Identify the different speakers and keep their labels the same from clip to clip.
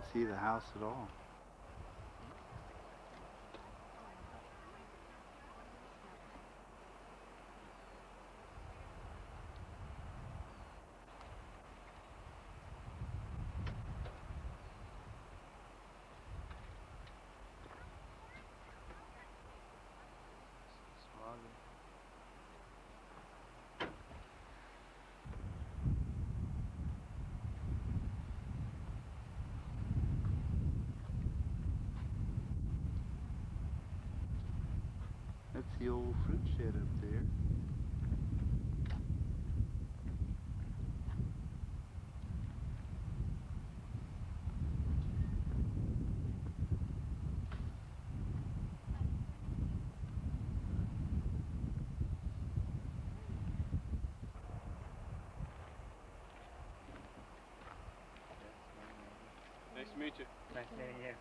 Speaker 1: even see the house at all. That's the old fruit shed up there.
Speaker 2: Nice to meet you.
Speaker 3: Nice meeting you.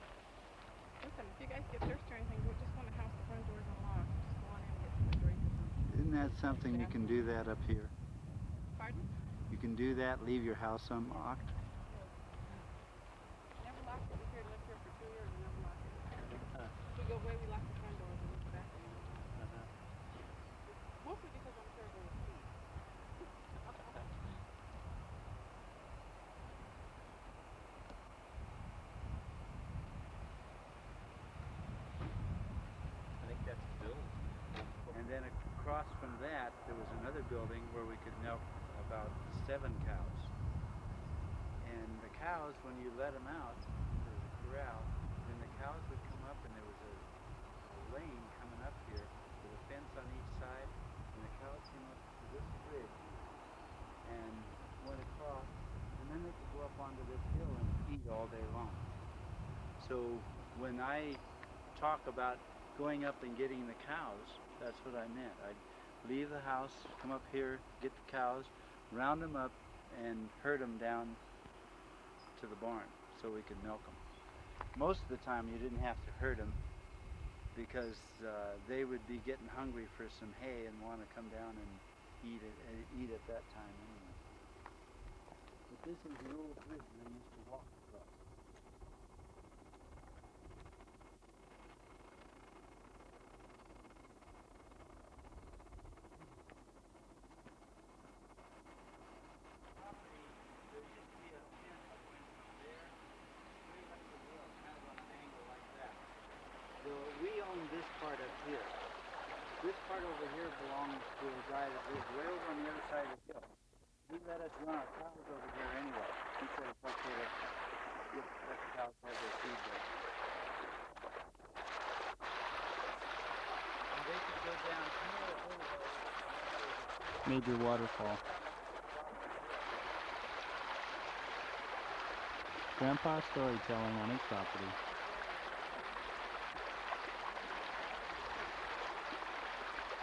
Speaker 4: Listen, if you guys get thirsty or anything, we just want to house the front doors unlocked. Just go on in and get some drink or something.
Speaker 1: Isn't that something you can do that up here?
Speaker 4: Pardon?
Speaker 1: You can do that, leave your house unlocked?
Speaker 4: Never locked it. We've here, lived here for 2 years and never locked it. If we go away, we lock the front doors and leave the back door. Mostly because I'm sure they'll see.
Speaker 3: I think that's Bill.
Speaker 1: And then across from that, there was another building where we could milk about 7 cows. And the cows, when you let them out, there was a corral, then the cows would come up and there was a lane coming up here with a fence on each side, and the cows came up to this bridge and went across, and then they could go up onto this hill and feed all day long. So when I talk about going up and getting the cows, that's what I meant. I'd leave the house, come up here, get the cows, round them up, and herd them down to the barn so we could milk them. Most of the time you didn't have to herd them because they would be getting hungry for some hay and want to come down and eat at that time anyway. But this is the old bridge they used to walk across. We own this part up here. This part over here belongs to a guy that lives way over on the other side of the hill. He let us run our cows over here anyway. He said it's okay to let the cows have their feed there. And they could go down here a little way.
Speaker 5: Major waterfall. Grandpa's storytelling on his property.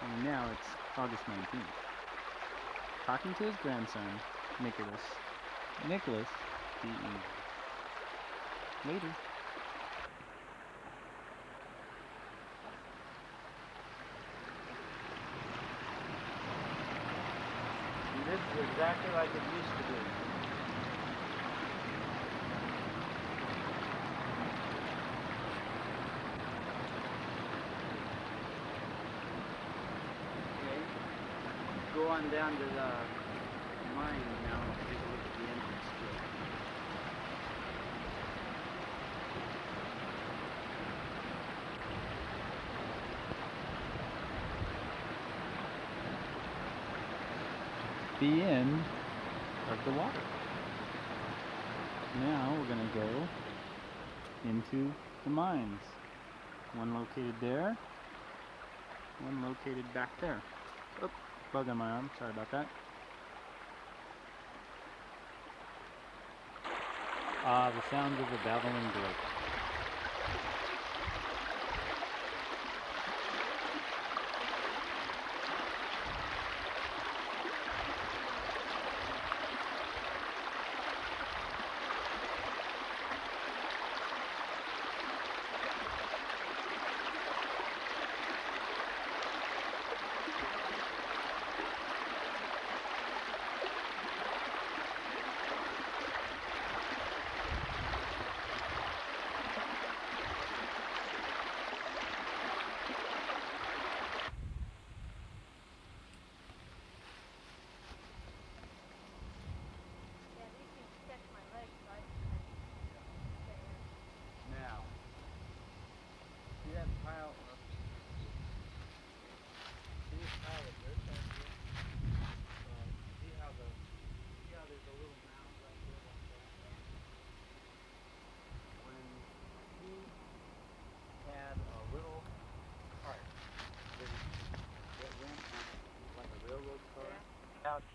Speaker 5: And now it's August 19th. Talking to his grandson, Nicholas. Nicholas, D.E. Later.
Speaker 1: And this is exactly like it used to be. Go on down to the mine now and take a look at the entrance to it.
Speaker 5: The end of the water. Now we're going to go into the mines. One located there, one located back there. Oop. Bug on my arm, sorry about that. Ah, the sounds of the babbling brook.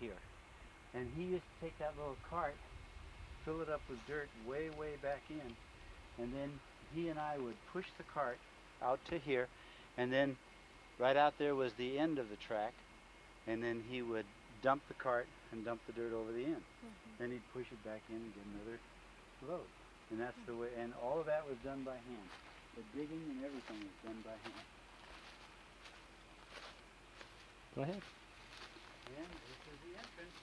Speaker 1: here. And he used to take that little cart, fill it up with dirt way, way back in, and then he and I would push the cart out to here, and then right out there was the end of the track, and then he would dump the cart and dump the dirt over the end. Then he'd push it back in and get another load. And that's the way, and all of that was done by hand. The digging and everything was done by hand.
Speaker 5: Go ahead.
Speaker 1: And this is the entrance.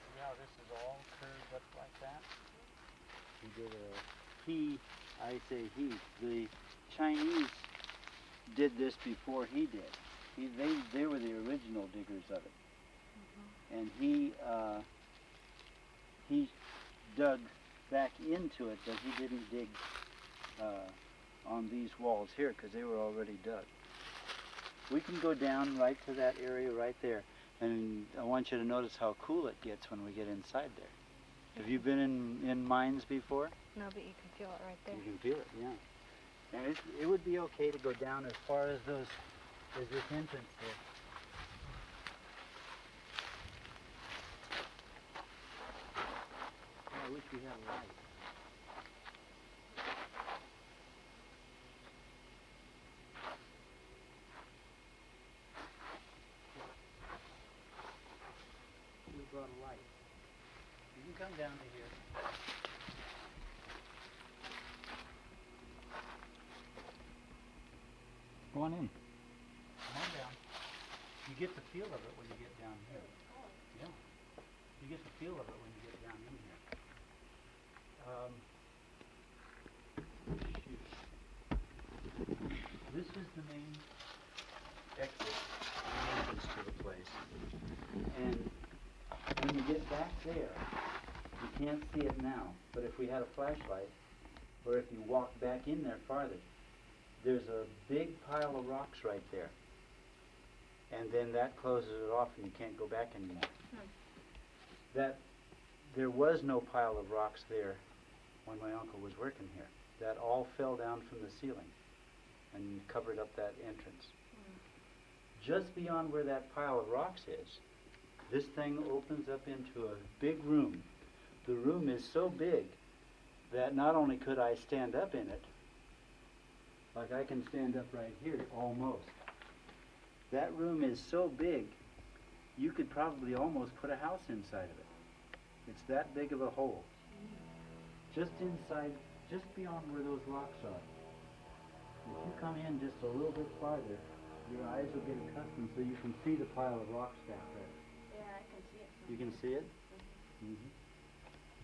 Speaker 1: See how this is all curved up like that? I say he, the Chinese did this before he did. They were the original diggers of it. And he dug back into it, but he didn't dig on these walls here because they were already dug. We can go down right to that area right there, and I want you to notice how cool it gets when we get inside there. Have you been in mines before?
Speaker 2: No, but you can feel it right there.
Speaker 1: You can feel it, yeah. And it would be okay to go down as far as this entrance there. I wish we had a light. We brought a light. You can come down to here.
Speaker 5: Go on in.
Speaker 1: Come on down. You get the feel of it when you get down here. Yeah. You get the feel of it when you get down in here. This is the main exit, the entrance to the place. And when you get back there, you can't see it now, but if we had a flashlight, or if you walk back in there farther, there's a big pile of rocks right there. And then that closes it off and you can't go back anymore. There was no pile of rocks there when my uncle was working here. That all fell down from the ceiling and covered up that entrance. Just beyond where that pile of rocks is, this thing opens up into a big room. The room is so big that not only could I stand up in it, like I can stand up right here, almost. That room is so big, you could probably almost put a house inside of it. It's that big of a hole. Just inside, just beyond where those rocks are. If you come in just a little bit farther, your eyes will get accustomed so you can see the pile of rocks back there.
Speaker 4: Yeah, I can see it.
Speaker 1: You can see it?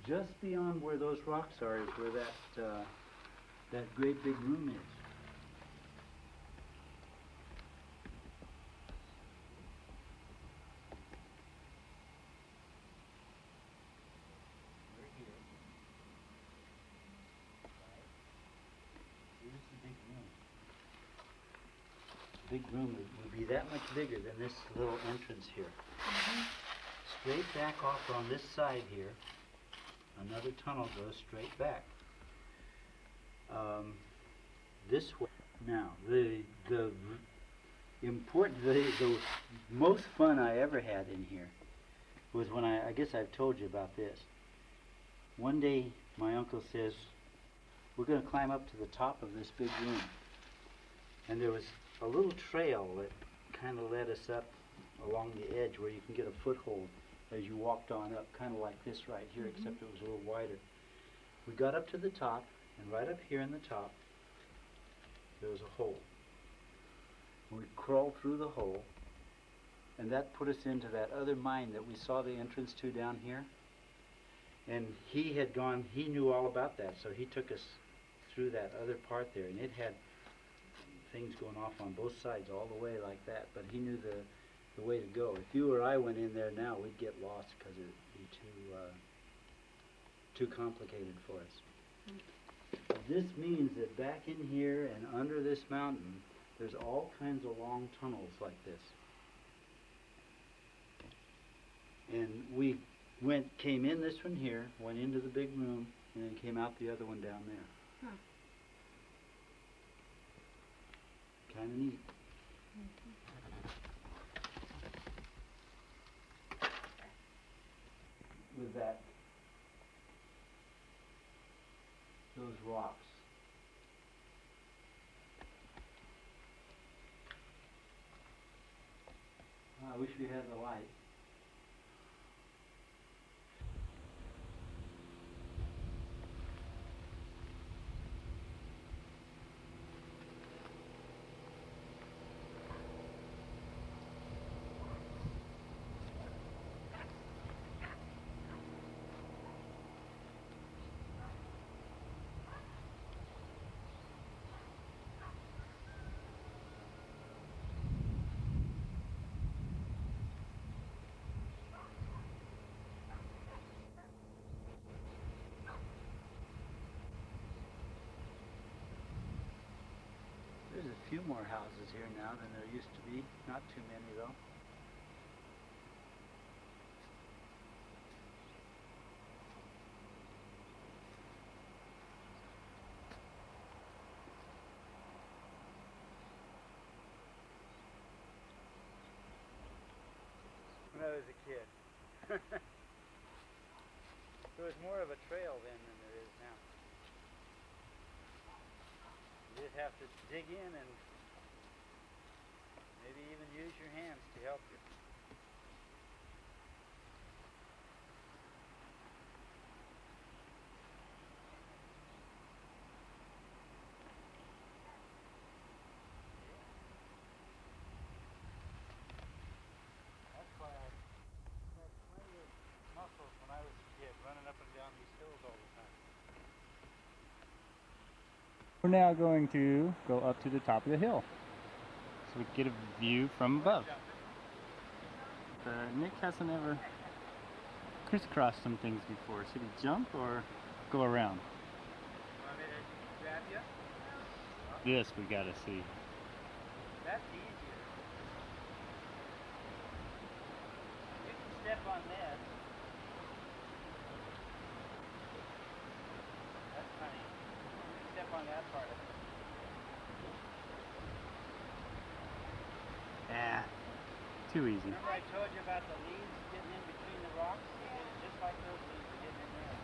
Speaker 1: Just beyond where those rocks are is where that great big room is. We're here. Here's the big room. The big room would be that much bigger than this little entrance here. Straight back off on this side here, another tunnel goes straight back. This way. Now, the most fun I ever had in here was when I guess I've told you about this. One day, my uncle says, we're going to climb up to the top of this big room. And there was a little trail that kind of led us up along the edge where you can get a foothold as you walked on up, kind of like this right here, except it was a little wider. We got up to the top, and right up here in the top, there was a hole. We crawled through the hole, and that put us into that other mine that we saw the entrance to down here. And he knew all about that, so he took us through that other part there, and it had things going off on both sides all the way like that, but he knew the way to go. If you or I went in there now, we'd get lost because it would be too complicated for us. This means that back in here and under this mountain, there's all kinds of long tunnels like this. And we came in this one here, went into the big room, and then came out the other one down there. Kind of neat. that those rocks. I wish we had the light. There's a few more houses here now than there used to be. Not too many though. When I was a kid. There was more of a trail then than there is now. You just have to dig in and maybe even use your hands to help you. That's why I had plenty of muscles when I was a kid, running up and down these hills all the time.
Speaker 5: We're now going to go up to the top of the hill so we can get a view from above. Nick hasn't ever crisscrossed some things before. Should he jump or go around?
Speaker 1: Want me to grab you?
Speaker 5: This we gotta see.
Speaker 1: That's easier. You can step on this. That's funny. You can step on that part of it.
Speaker 5: Ah, too easy.
Speaker 1: Remember I told you about the leaves getting in between the rocks? It's just like those leaves are getting in there.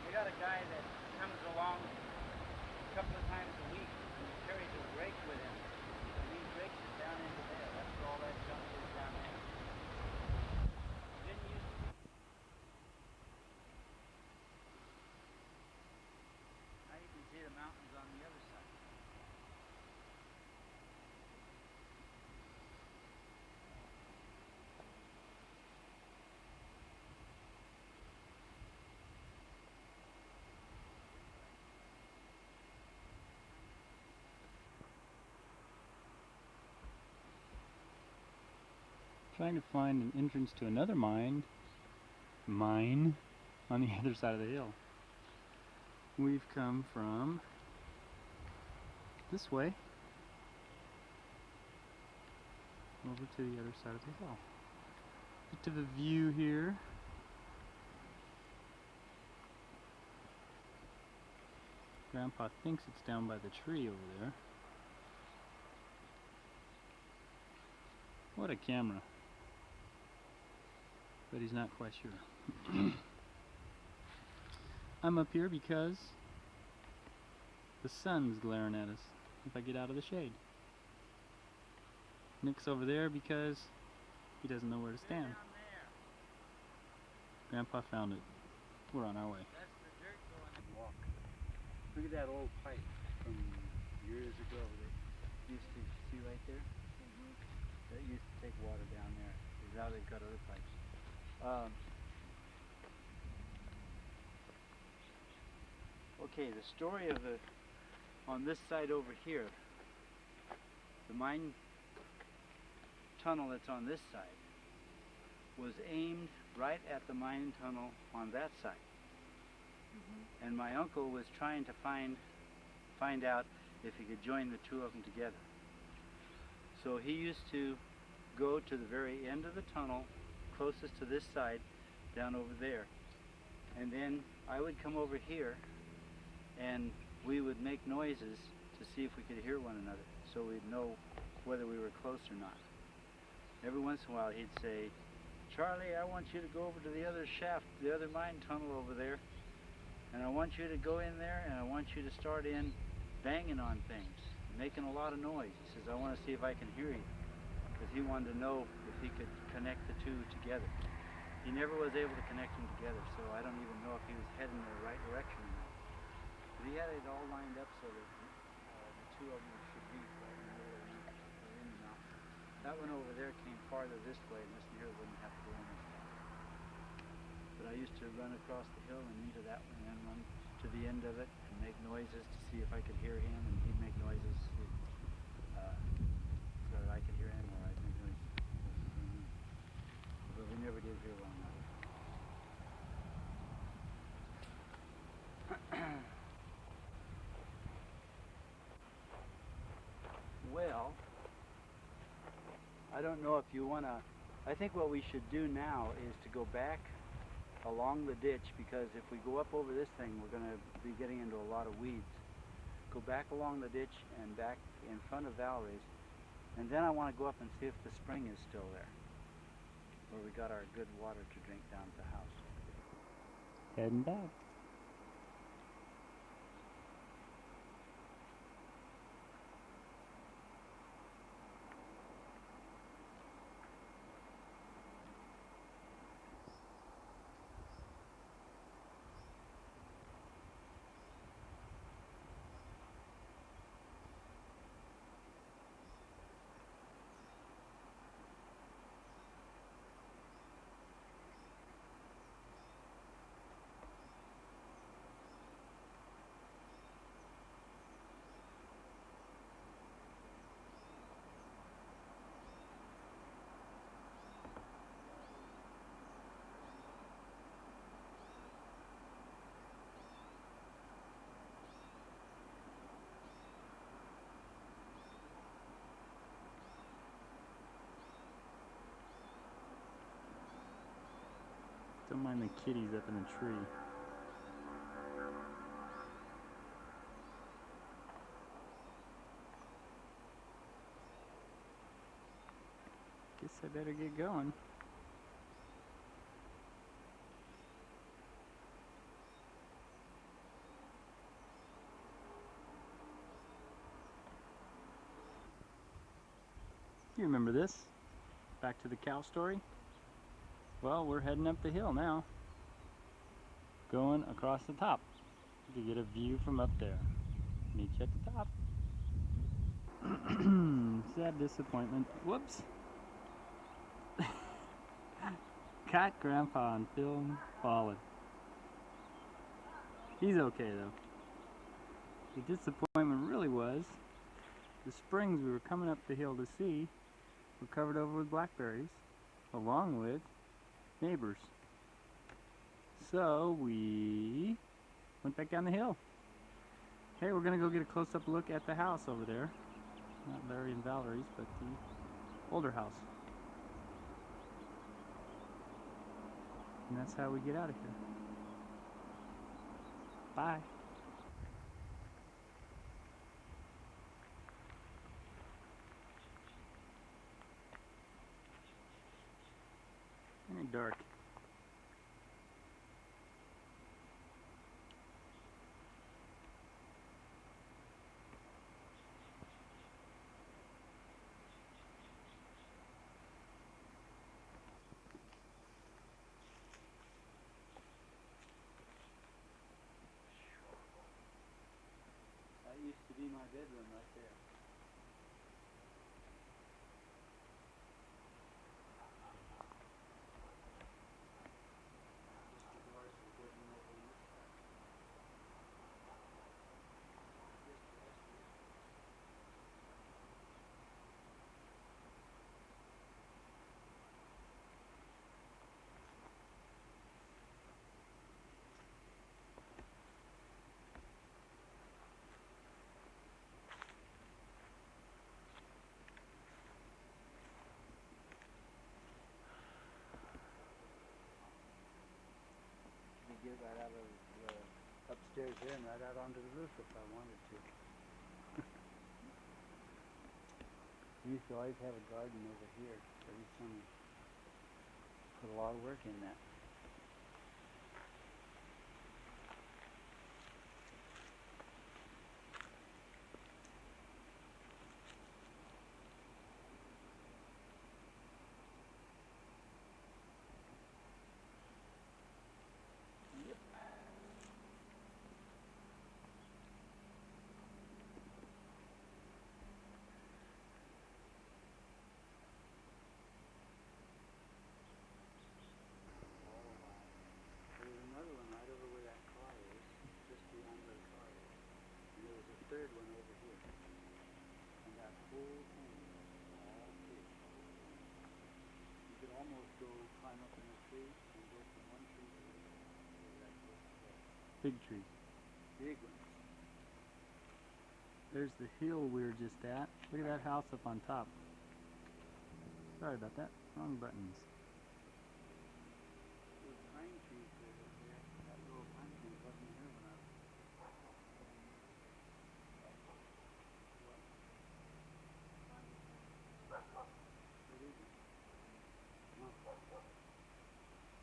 Speaker 1: We got a guy that comes along a couple of times a week and he carries a rake with him. And he rakes it down into there. That's where all that junk is down there. Didn't used to be. Now you can see the mountains on the other side.
Speaker 5: Trying to find an entrance to another mine on the other side of the hill. We've come from this way over to the other side of the hill. Bit of a view here. Grandpa thinks it's down by the tree over there. What a camera. But he's not quite sure. I'm up here because the sun's glaring at us if I get out of the shade. Nick's over there because he doesn't know where to stand. Grandpa found it. We're on our way.
Speaker 1: That's the dirt going and walk. Look at that old pipe from years ago that used to see right there. That used to take water down there. Now they've got other pipes. Okay, the story of on this side over here, the mine tunnel that's on this side was aimed right at the mine tunnel on that side. And my uncle was trying to find out if he could join the two of them together. So he used to go to the very end of the tunnel, closest to this side, down over there. And then I would come over here and we would make noises to see if we could hear one another, so we'd know whether we were close or not. Every once in a while he'd say, Charlie, I want you to go over to the other shaft, the other mine tunnel over there, and I want you to go in there and I want you to start in banging on things, making a lot of noise. He says, I want to see if I can hear you, because he wanted to know if he could connect the two together. He never was able to connect them together, so I don't even know if he was heading in the right direction or not. But he had it all lined up so that the two of them should be right in the middle of the mountain. That one over there came farther this way, and this one here wouldn't have to go in this way. But I used to run across the hill and into that one, and then run to the end of it and make noises to see if I could hear him, and he'd make noises so that I could hear him, or I'd make noises. But we never did hear one another. Well, I don't know if you want to, I think what we should do now is to go back along the ditch, because if we go up over this thing, we're going to be getting into a lot of weeds. Go back along the ditch and back in front of Valerie's, and then I want to go up and see if the spring is still there, where we got our good water to drink down at the house.
Speaker 5: Heading back. Don't mind the kitties up in the tree. Guess I better get going. You remember this? Back to the cow story? Well, we're heading up the hill now. Going across the top to get a view from up there. Meet you at the top. Sad disappointment. Whoops. Caught Grandpa on film falling. He's okay though. The disappointment really was the springs we were coming up the hill to see were covered over with blackberries, along with neighbors. So we went back down the hill. Hey, we're gonna go get a close-up look at the house over there. Not Larry and Valerie's, but the older house. And that's how we get out of here. Bye. Very dark.
Speaker 1: That used to be my bedroom right there. Get right out of the upstairs there and right out onto the roof if I wanted to. We used to always have a garden over here every summer. Put a lot of work in that. Yep. There's another one right over where that car is, just beyond where the car is. And there was a third one over here. And that whole thing is all big. You could almost go climb up in a tree and go from one tree to the other. Where that goes to go.
Speaker 5: Big tree.
Speaker 1: Big ones.
Speaker 5: There's the hill we were just at. Look at that house up on top. Sorry about that. Wrong buttons.
Speaker 1: Those pine trees there, that little pine tree wasn't here when I was. What is it? No.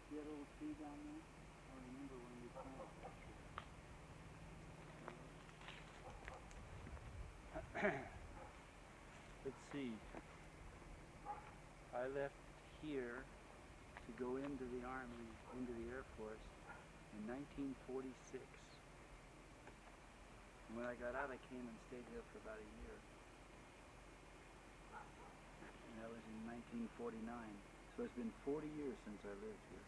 Speaker 1: See that old tree down there? I remember when we planted that tree. Let's see. I left here to go into the Army, into the Air Force in 1946. When I got out, I came and stayed here for about a year. And that was in 1949. So it's been 40 years since I lived here.